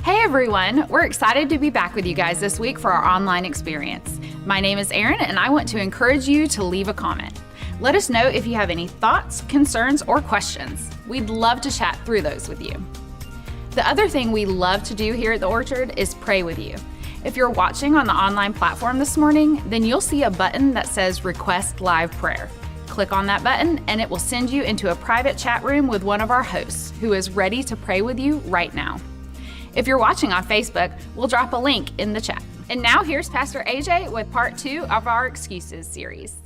Hey everyone, we're excited to be back with you guys this week for our online experience. My name is Erin and I want to encourage you to leave a comment. Let us know if you have any thoughts, concerns, or questions. We'd love to chat through those with you. The other thing we love to do here at the Orchard is pray with you. If you're watching on the online platform this morning, then you'll see a button that says Request Live Prayer. Click on that button and it will send you into a private chat room with one of our hosts who is ready to pray with you right now. If you're watching on Facebook, we'll drop a link in the chat. And now here's Pastor AJ with part 2 of our Excuses series.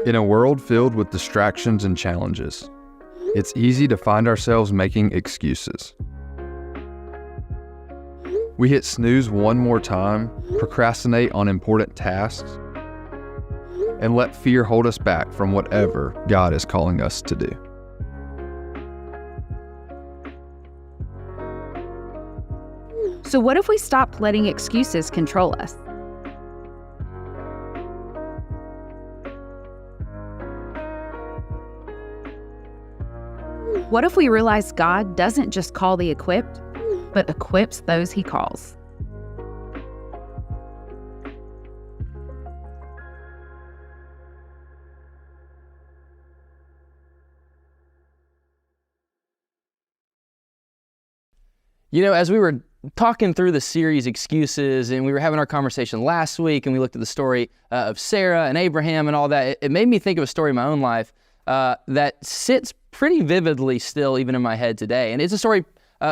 In a world filled with distractions and challenges, it's easy to find ourselves making excuses. We hit snooze one more time, procrastinate on important tasks, and let fear hold us back from whatever God is calling us to do. So what if we stopped letting excuses control us? What if we realize God doesn't just call the equipped, but equips those He calls? You know, as we were talking through the series Excuses, and we were having our conversation last week, and we looked at the story of Sarah and Abraham and all that, it made me think of a story in my own life that sits pretty vividly still even in my head today. And it's a story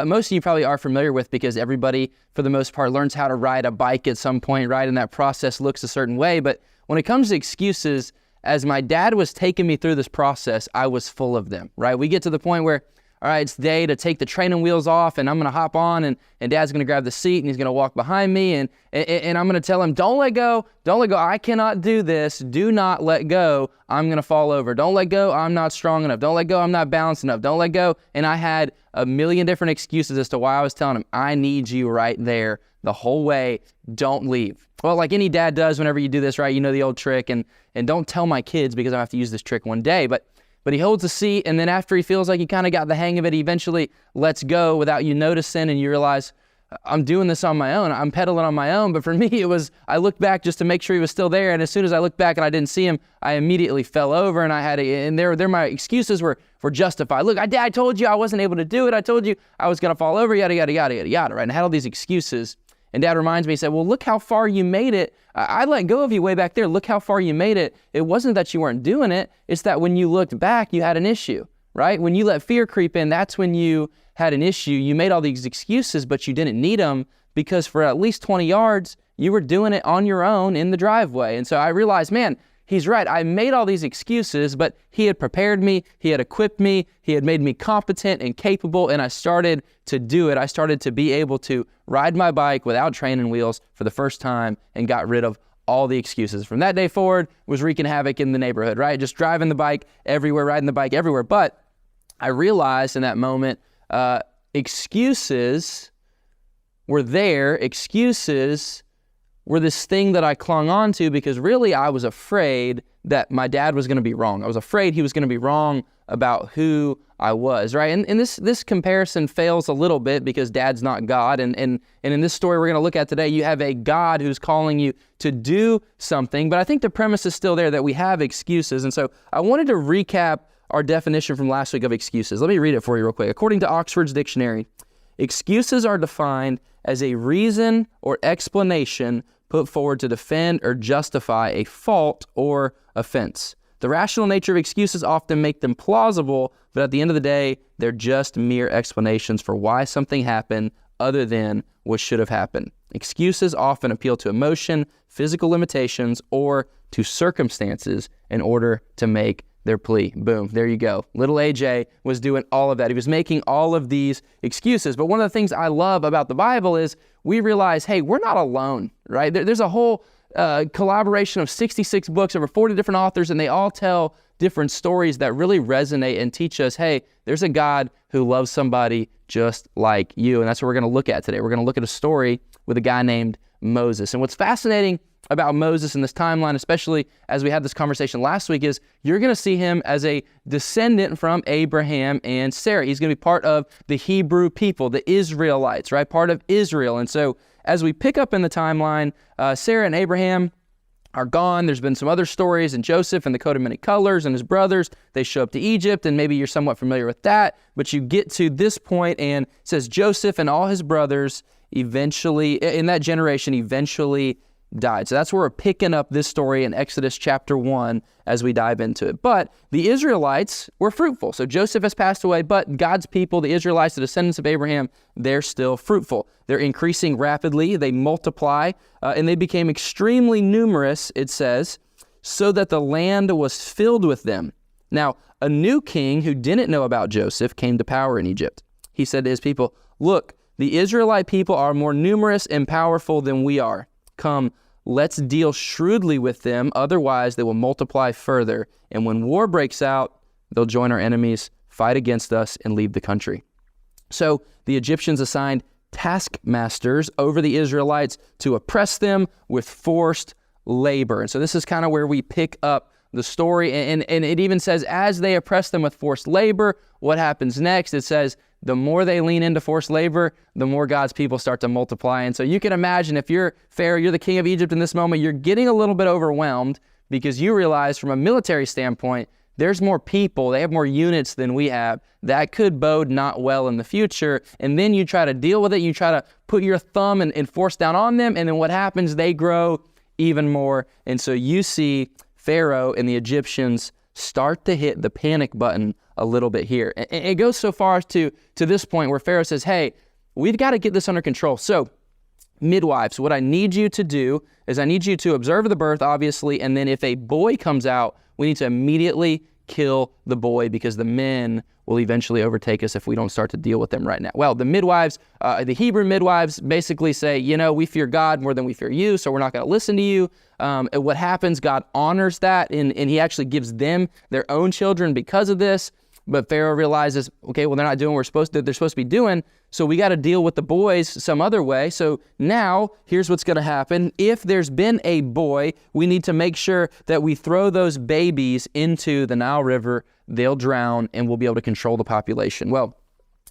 most of you probably are familiar with because everybody, for the most part, learns how to ride a bike at some point, right? And that process looks a certain way. But when it comes to excuses, as my dad was taking me through this process, I was full of them, right? We get to the point where, all right, it's day to take the training wheels off and I'm going to hop on and Dad's going to grab the seat and he's going to walk behind me and I'm going to tell him, don't let go. I cannot do this. Do not let go. I'm going to fall over. Don't let go. I'm not strong enough. Don't let go. I'm not balanced enough. Don't let go. And I had a million different excuses as to why I was telling him, I need you right there the whole way. Don't leave. Well, like any dad does whenever you do this, right? You know the old trick and don't tell my kids because I have to use this trick one day, but he holds the seat, and then after he feels like he kind of got the hang of it, he eventually lets go without you noticing, and you realize, I'm doing this on my own. I'm pedaling on my own. But for me, it was, I looked back just to make sure he was still there, and as soon as I looked back and I didn't see him, I immediately fell over, and I had my excuses were justified. Look, I told you I wasn't able to do it. I told you I was going to fall over, yada, yada, yada, yada, yada, right? And I had all these excuses. And Dad reminds me, he said, well, look how far you made it. I let go of you way back there. Look how far you made it. It wasn't that you weren't doing it. It's that when you looked back, you had an issue, right? When you let fear creep in, that's when you had an issue. You made all these excuses, but you didn't need them because for at least 20 yards, you were doing it on your own in the driveway. And so I realized, man, he's right. I made all these excuses, but he had prepared me. He had equipped me. He had made me competent and capable, and I started to do it. I started to be able to ride my bike without training wheels for the first time and got rid of all the excuses. From that day forward, was wreaking havoc in the neighborhood, right? Just driving the bike everywhere, riding the bike everywhere. But I realized in that moment, excuses were there. Excuses were this thing that I clung on to because really I was afraid that my dad was going to be wrong. I was afraid he was going to be wrong about who I was, right? And this comparison fails a little bit because Dad's not God. And in this story we're going to look at today, you have a God who's calling you to do something. But I think the premise is still there that we have excuses. And so I wanted to recap our definition from last week of excuses. Let me read it for you real quick. According to Oxford's dictionary, excuses are defined as a reason or explanation put forward to defend or justify a fault or offense. The rational nature of excuses often make them plausible, but at the end of the day, they're just mere explanations for why something happened other than what should have happened. Excuses often appeal to emotion, physical limitations, or to circumstances in order to make their plea. Boom, there you go. Little AJ was doing all of that. He was making all of these excuses. But one of the things I love about the Bible is we realize, hey, we're not alone, right? There's a whole collaboration of 66 books, over 40 different authors, and they all tell different stories that really resonate and teach us, hey, there's a God who loves somebody just like you. And that's what we're going to look at today. We're going to look at a story with a guy named Moses. And what's fascinating about Moses in this timeline, especially as we had this conversation last week, is you're going to see him as a descendant from Abraham and Sarah. He's going to be part of the Hebrew people, the Israelites, right? Part of Israel. And so as we pick up in the timeline, Sarah and Abraham are gone. There's been some other stories, and Joseph and the coat of many colors and his brothers, they show up to Egypt, and maybe you're somewhat familiar with that, but you get to this point and it says Joseph and all his brothers eventually, in that generation, eventually died. So that's where we're picking up this story in Exodus chapter 1 as we dive into it. But the Israelites were fruitful. So Joseph has passed away, but God's people, the Israelites, the descendants of Abraham, they're still fruitful. They're increasing rapidly. They multiply, and they became extremely numerous, it says, so that the land was filled with them. Now, a new king who didn't know about Joseph came to power in Egypt. He said to his people, "Look, the Israelite people are more numerous and powerful than we are. Come, let's deal shrewdly with them, otherwise they will multiply further. And when war breaks out, they'll join our enemies, fight against us, and leave the country." So the Egyptians assigned taskmasters over the Israelites to oppress them with forced labor. And so this is kind of where we pick up the story. And it even says, as they oppress them with forced labor, what happens next? It says, the more they lean into forced labor, the more God's people start to multiply. And so you can imagine if you're Pharaoh, you're the king of Egypt in this moment, you're getting a little bit overwhelmed because you realize from a military standpoint, there's more people, they have more units than we have. That could bode not well in the future. And then you try to deal with it, you try to put your thumb and force down on them, and then what happens? They grow even more. And so you see Pharaoh and the Egyptians start to hit the panic button a little bit here. And it goes so far to this point where Pharaoh says, hey, we've got to get this under control. So midwives, what I need you to do is I need you to observe the birth, obviously, and then if a boy comes out, we need to immediately kill the boy because the men will eventually overtake us if we don't start to deal with them right now. Well, the midwives, the Hebrew midwives basically say, we fear God more than we fear you, so we're not going to listen to you. And what happens, God honors that, and he actually gives them their own children because of this. But Pharaoh realizes, okay, well, they're not doing what they're supposed to be doing, so we got to deal with the boys some other way. So now, here's what's going to happen. If there's been a boy, we need to make sure that we throw those babies into the Nile River. They'll drown, and we'll be able to control the population. Well,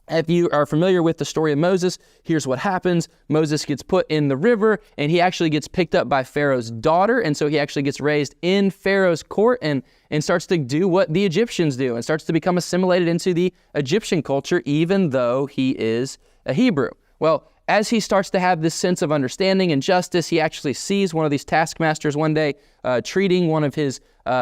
if you are familiar with the story of Moses, here's what happens. Moses gets put in the river, and he actually gets picked up by Pharaoh's daughter, and so he actually gets raised in Pharaoh's court and starts to do what the Egyptians do and starts to become assimilated into the Egyptian culture, even though he is a Hebrew. Well, as he starts to have this sense of understanding and justice, he actually sees one of these taskmasters one day treating one of his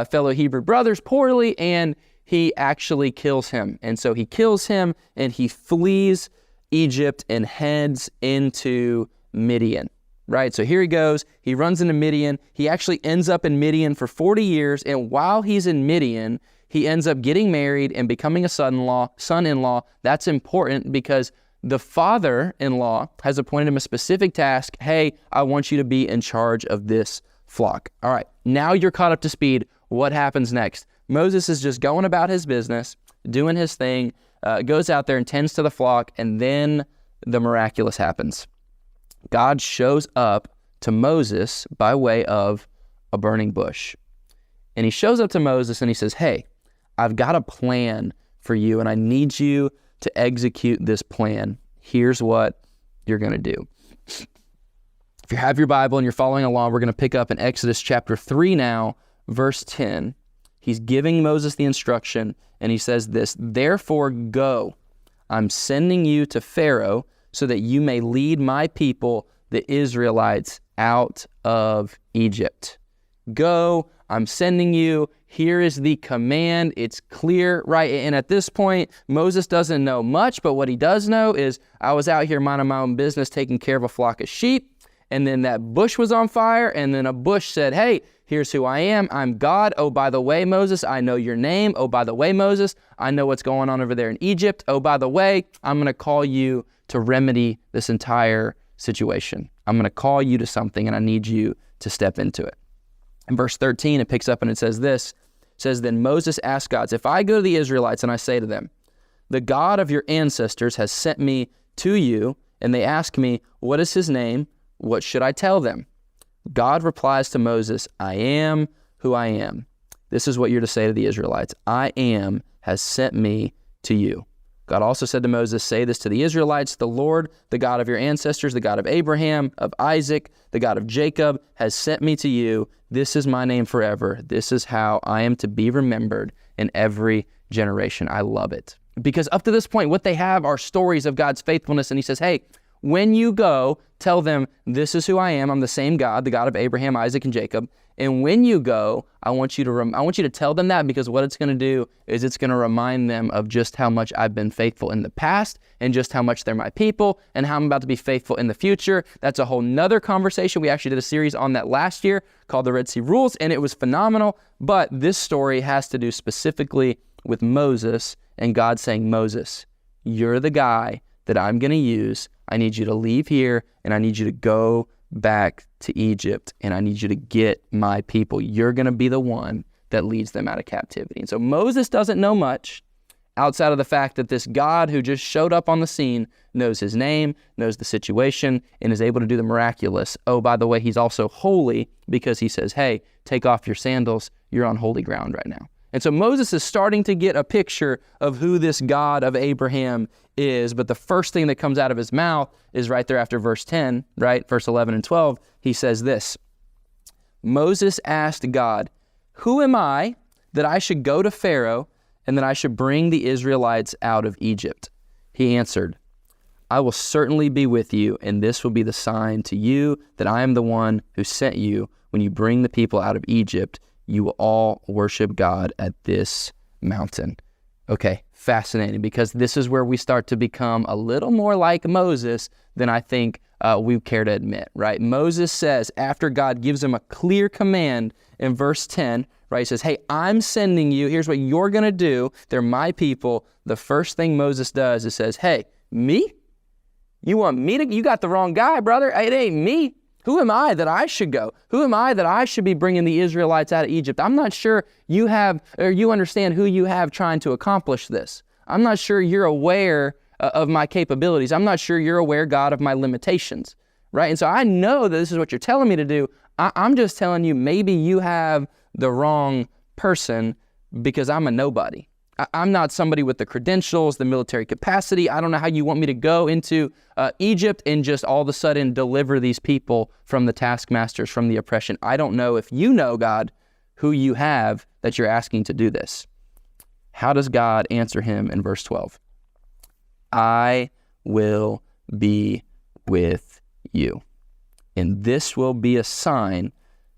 fellow Hebrew brothers poorly, and he actually kills him. And so he kills him, and he flees Egypt and heads into Midian, right? So here he goes. He runs into Midian. He actually ends up in Midian for 40 years, and while he's in Midian, he ends up getting married and becoming a son-in-law. That's important because the father-in-law has appointed him a specific task. Hey, I want you to be in charge of this flock. All right, now you're caught up to speed. What happens next? Moses is just going about his business, doing his thing, goes out there and tends to the flock, and then the miraculous happens. God shows up to Moses by way of a burning bush. And he shows up to Moses and he says, hey, I've got a plan for you, and I need you to execute this plan. Here's what you're going to do. If you have your Bible and you're following along, we're going to pick up in Exodus chapter 3 now, verse 10. He's giving Moses the instruction, and he says this, therefore go, I'm sending you to Pharaoh so that you may lead my people, the Israelites, out of Egypt. Go, I'm sending you. Here is the command. It's clear, right? And at this point, Moses doesn't know much, but what he does know is I was out here minding my own business, taking care of a flock of sheep, and then that bush was on fire, and then a bush said, hey, here's who I am. I'm God. Oh, by the way, Moses, I know your name. Oh, by the way, Moses, I know what's going on over there in Egypt. Oh, by the way, I'm going to call you to remedy this entire situation. I'm going to call you to something, and I need you to step into it. In verse 13, it picks up and it says this. It says, then Moses asked God, if I go to the Israelites and I say to them, the God of your ancestors has sent me to you, and they ask me, what is his name? What should I tell them? God replies to Moses, I am who I am. This is what you're to say to the Israelites. I am has sent me to you. God also said to Moses, say this to the Israelites, the Lord, the God of your ancestors, the God of Abraham, of Isaac, the God of Jacob, has sent me to you. This is my name forever. This is how I am to be remembered in every generation. I love it. Because up to this point, what they have are stories of God's faithfulness. And he says, hey, when you go, tell them, this is who I am. I'm the same God, the God of Abraham, Isaac, and Jacob. And when you go, I want you to tell them that, because what it's going to do is it's going to remind them of just how much I've been faithful in the past and just how much they're my people and how I'm about to be faithful in the future. That's a whole nother conversation. We actually did a series on that last year called the Red Sea Rules, and it was phenomenal. But this story has to do specifically with Moses and God saying, Moses, you're the guy that I'm going to use. I need you to leave here and I need you to go back to Egypt, and I need you to get my people. You're going to be the one that leads them out of captivity. And so Moses doesn't know much outside of the fact that this God who just showed up on the scene knows his name, knows the situation, and is able to do the miraculous. Oh, by the way, he's also holy, because he says, hey, take off your sandals. You're on holy ground right now. And so Moses is starting to get a picture of who this God of Abraham is, but the first thing that comes out of his mouth is right there after verse 10, right? Verse 11 and 12, he says this, Moses asked God, who am I that I should go to Pharaoh and that I should bring the Israelites out of Egypt? He answered, I will certainly be with you, and this will be the sign to you that I am the one who sent you. When you bring the people out of Egypt, you will all worship God at this mountain. Okay, fascinating, because this is where we start to become a little more like Moses than I think we care to admit, right? Moses says, after God gives him a clear command in verse 10, right? He says, hey, I'm sending you. Here's what you're going to do. They're my people. The first thing Moses does is says, hey, me? You want me to? You got the wrong guy, brother. It ain't me. Who am I that I should go? Who am I that I should be bringing the Israelites out of Egypt? I'm not sure you have, or you understand who you have trying to accomplish this. I'm not sure you're aware of my capabilities. I'm not sure you're aware, God, of my limitations, right? And so I know that this is what you're telling me to do. I'm just telling you, maybe you have the wrong person, because I'm a nobody. I'm not somebody with the credentials, the military capacity. I don't know how you want me to go into Egypt and just all of a sudden deliver these people from the taskmasters, from the oppression. I don't know if you know, God, who you have that you're asking to do this. How does God answer him in verse 12? I will be with you, and this will be a sign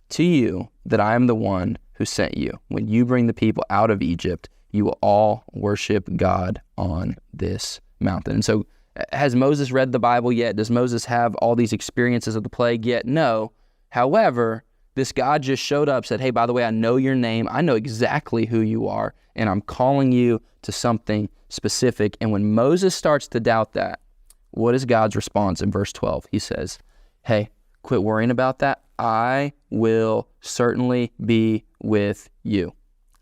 to you that I am the one who sent you. When you bring the people out of Egypt, you will all worship God on this mountain. And so, has Moses read the Bible yet? Does Moses have all these experiences of the plague yet? No. However, this God just showed up, said, hey, by the way, I know your name. I know exactly who you are, and I'm calling you to something specific. And when Moses starts to doubt that, what is God's response in verse 12? He says, hey, quit worrying about that. I will certainly be with you.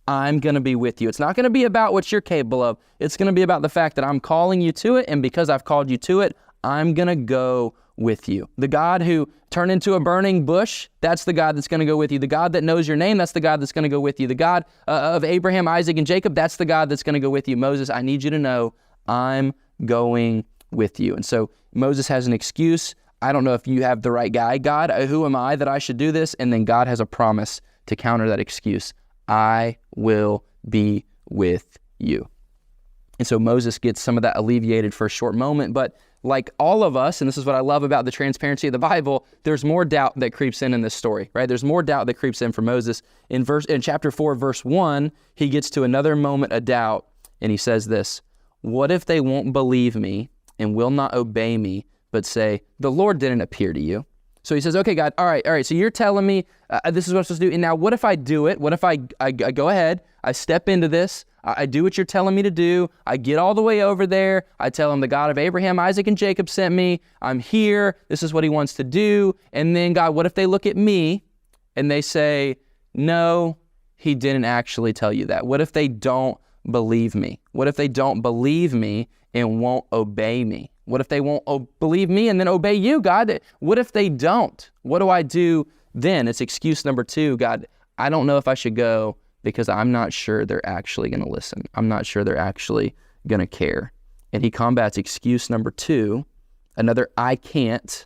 I'm going to be with you. It's not going to be about what you're capable of. It's going to be about the fact that I'm calling you to it, and because I've called you to it, I'm going to go with you. The God who turned into a burning bush, that's the God that's going to go with you. The God that knows your name, that's the God that's going to go with you. The God of Abraham, Isaac, and Jacob, that's the God that's going to go with you. Moses, I need you to know I'm going with you. And so Moses has an excuse. I don't know if you have the right guy. God, who am I that I should do this? And then God has a promise to counter that excuse. I will be with you. And so Moses gets some of that alleviated for a short moment, but like all of us, and this is what I love about the transparency of the Bible, there's more doubt that creeps in this story, right? There's more doubt that creeps in for Moses. In chapter 4, verse 1, he gets to another moment of doubt, and he says this, what if they won't believe me and will not obey me, but say, the Lord didn't appear to you? So he says, okay, God, all right, so you're telling me this is what I'm supposed to do, and now what if I do it? What if I go ahead, I step into this, I do what you're telling me to do, I get all the way over there, I tell him the God of Abraham, Isaac, and Jacob sent me, I'm here, this is what he wants to do, and then God, what if they look at me and they say, no, he didn't actually tell you that? What if they don't believe me? What if they don't believe me and won't obey me? What if they won't believe me and then obey you, God? What if they don't? What do I do then it's excuse number 2, God, I don't know if I should go because I'm not sure they're actually going to listen. I'm not sure they're actually going to care. And he combats excuse number 2, another I can't,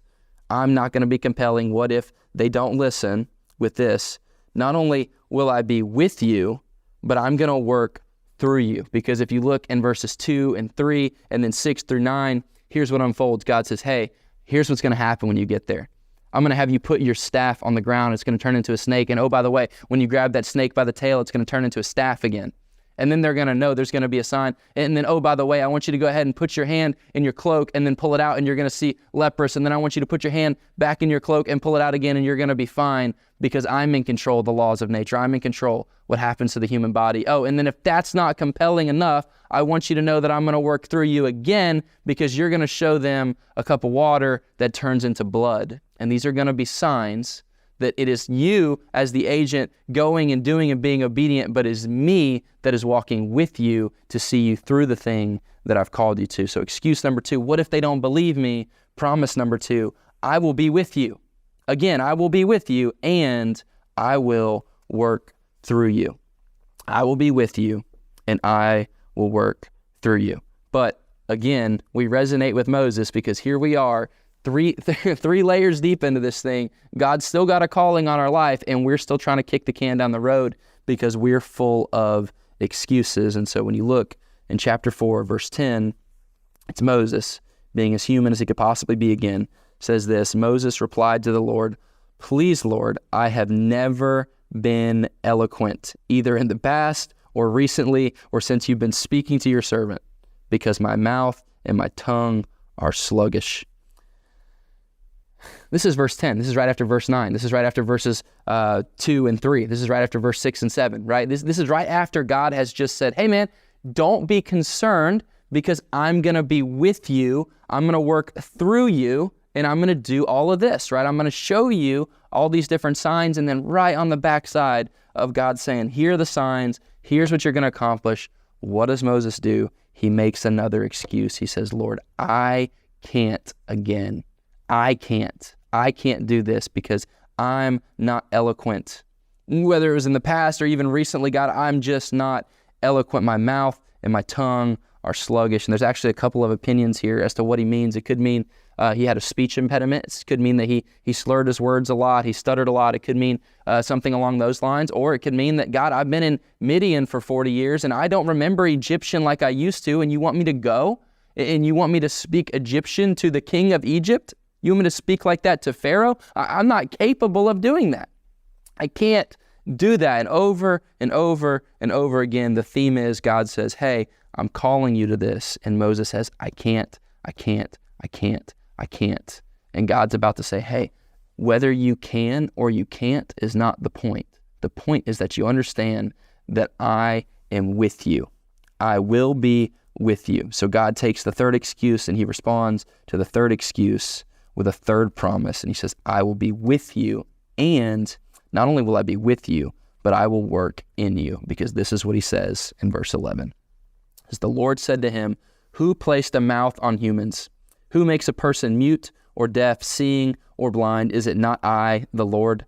I'm not going to be compelling. What if they don't listen with this? Not only will I be with you, but I'm going to work through you. Because if you look in verses 2 and 3 and then 6 through 9, here's what unfolds. God says, hey, here's what's going to happen when you get there. I'm going to have you put your staff on the ground. It's going to turn into a snake. And oh, by the way, when you grab that snake by the tail, it's going to turn into a staff again. And then they're going to know there's going to be a sign. And then, oh, by the way, I want you to go ahead and put your hand in your cloak and then pull it out and you're going to see leprous. And then I want you to put your hand back in your cloak and pull it out again and you're going to be fine because I'm in control of the laws of nature. I'm in control what happens to the human body. Oh, and then if that's not compelling enough, I want you to know that I'm going to work through you again because you're going to show them a cup of water that turns into blood. And these are going to be signs that it is you as the agent going and doing and being obedient, but it's me that is walking with you to see you through the thing that I've called you to. So excuse number 2, what if they don't believe me? Promise number 2, I will be with you. Again, I will be with you and I will work through you. I will be with you and I will work through you. But again, we resonate with Moses because here we are, three layers deep into this thing. God's still got a calling on our life and we're still trying to kick the can down the road because we're full of excuses. And so when you look in chapter 4, verse 10, it's Moses, being as human as he could possibly be again, says this, Moses replied to the Lord, please, Lord, I have never been eloquent, either in the past or recently or since you've been speaking to your servant, because my mouth and my tongue are sluggish. This is verse 10. This is right after verse 9. This is right after verses 2 and 3. This is right after verse 6 and 7, right? This is right after God has just said, hey man, don't be concerned because I'm going to be with you. I'm going to work through you and I'm going to do all of this, right? I'm going to show you all these different signs. And then right on the backside of God saying, here are the signs. Here's what you're going to accomplish. What does Moses do? He makes another excuse. He says, Lord, I can't again. I can't do this because I'm not eloquent. Whether it was in the past or even recently, God, I'm just not eloquent. My mouth and my tongue are sluggish. And there's actually a couple of opinions here as to what he means. It could mean he had a speech impediment. It could mean that he slurred his words a lot. He stuttered a lot. It could mean something along those lines. Or it could mean that, God, I've been in Midian for 40 years and I don't remember Egyptian like I used to. And you want me to go and you want me to speak Egyptian to the king of Egypt? You want me to speak like that to Pharaoh? I'm not capable of doing that. I can't do that. And over and over and over again, the theme is God says, hey, I'm calling you to this. And Moses says, I can't. And God's about to say, hey, whether you can or you can't is not the point. The point is that you understand that I am with you. I will be with you. So God takes the third excuse and he responds to the third excuse with a third promise. And he says, I will be with you. And not only will I be with you, but I will work in you. Because this is what he says in verse 11. As the Lord said to him, who placed a mouth on humans? Who makes a person mute or deaf, seeing or blind? Is it not I, the Lord?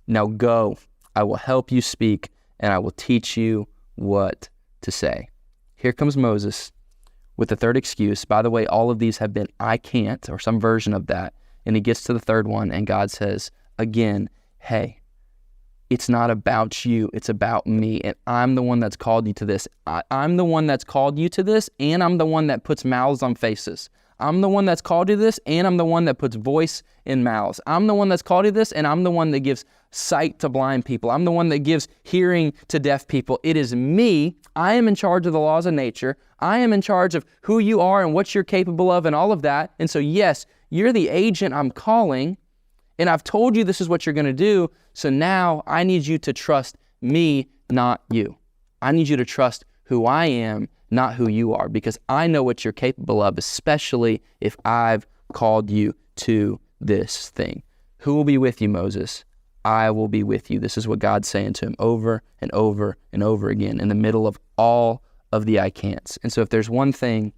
Now go, I will help you speak, and I will teach you what to say. Here comes Moses with the third excuse. By the way, all of these have been I can't, or some version of that. And he gets to the third one, and God says, again, hey, it's not about you, it's about me. And I'm the one that's called you to this. I'm the one that's called you to this, and I'm the one that puts mouths on faces. I'm the one that's called you to this, and I'm the one that puts voice in mouths. I'm the one that's called you to this, and I'm the one that gives sight to blind people. I'm the one that gives hearing to deaf people. It is me. I am in charge of the laws of nature. I am in charge of who you are and what you're capable of and all of that. And so, yes, you're the agent I'm calling, and I've told you this is what you're going to do. So now I need you to trust me, not you. I need you to trust who I am, not who you are, because I know what you're capable of, especially if I've called you to this thing. Who will be with you, Moses? I will be with you. This is what God's saying to him over and over and over again in the middle of all of the I can'ts. And so if there's one thing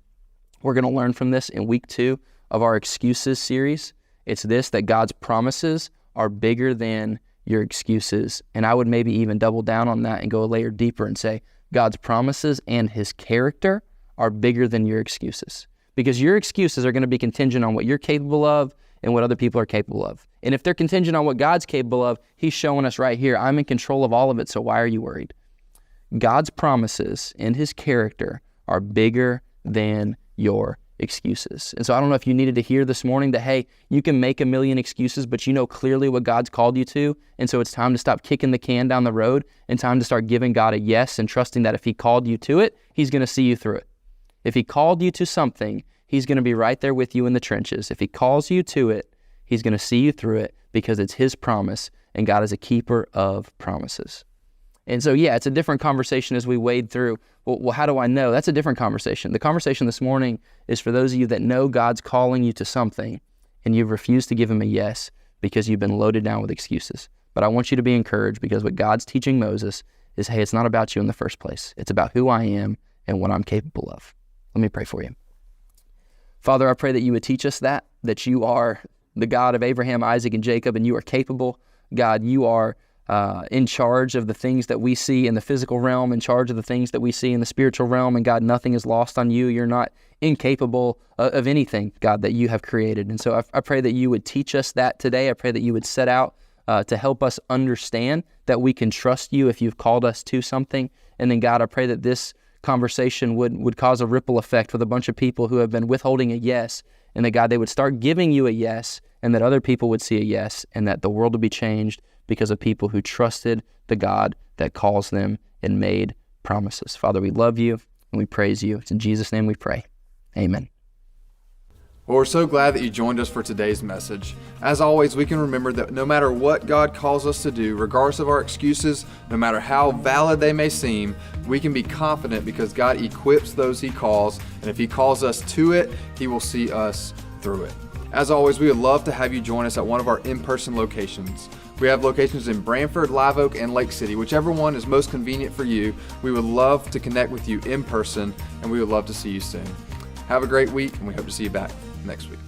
we're going to learn from this in week 2 of our excuses series, it's this, that God's promises are bigger than your excuses. And I would maybe even double down on that and go a layer deeper and say, God's promises and his character are bigger than your excuses. Because your excuses are going to be contingent on what you're capable of and what other people are capable of. And if they're contingent on what God's capable of, he's showing us right here, I'm in control of all of it, so why are you worried? God's promises and his character are bigger than your excuses. And so I don't know if you needed to hear this morning that, hey, you can make a million excuses, but you know clearly what God's called you to. And so it's time to stop kicking the can down the road and time to start giving God a yes and trusting that if he called you to it, he's going to see you through it. If he called you to something, he's going to be right there with you in the trenches. If he calls you to it, he's going to see you through it because it's his promise, and God is a keeper of promises. And so, yeah, it's a different conversation as we wade through, well, how do I know? That's a different conversation. The conversation this morning is for those of you that know God's calling you to something and you've refused to give him a yes because you've been loaded down with excuses. But I want you to be encouraged because what God's teaching Moses is, hey, it's not about you in the first place. It's about who I am and what I'm capable of. Let me pray for you. Father, I pray that you would teach us that you are the God of Abraham, Isaac, and Jacob, and you are capable. God, you are in charge of the things that we see in the physical realm, in charge of the things that we see in the spiritual realm. And God, nothing is lost on you. You're not incapable of anything, God, that you have created. And so I pray that you would teach us that today. I pray that you would set out to help us understand that we can trust you if you've called us to something. And then, God, I pray that this conversation would cause a ripple effect with a bunch of people who have been withholding a yes, and that, God, they would start giving you a yes, and that other people would see a yes, and that the world would be changed because of people who trusted the God that calls them and made promises. Father, we love you and we praise you. It's in Jesus' name we pray. Amen. Well, we're so glad that you joined us for today's message. As always, we can remember that no matter what God calls us to do, regardless of our excuses, no matter how valid they may seem, we can be confident because God equips those he calls, and if he calls us to it, he will see us through it. As always, we would love to have you join us at one of our in-person locations. We have locations in Brantford, Live Oak, and Lake City. Whichever one is most convenient for you, we would love to connect with you in person, and we would love to see you soon. Have a great week, and we hope to see you back next week.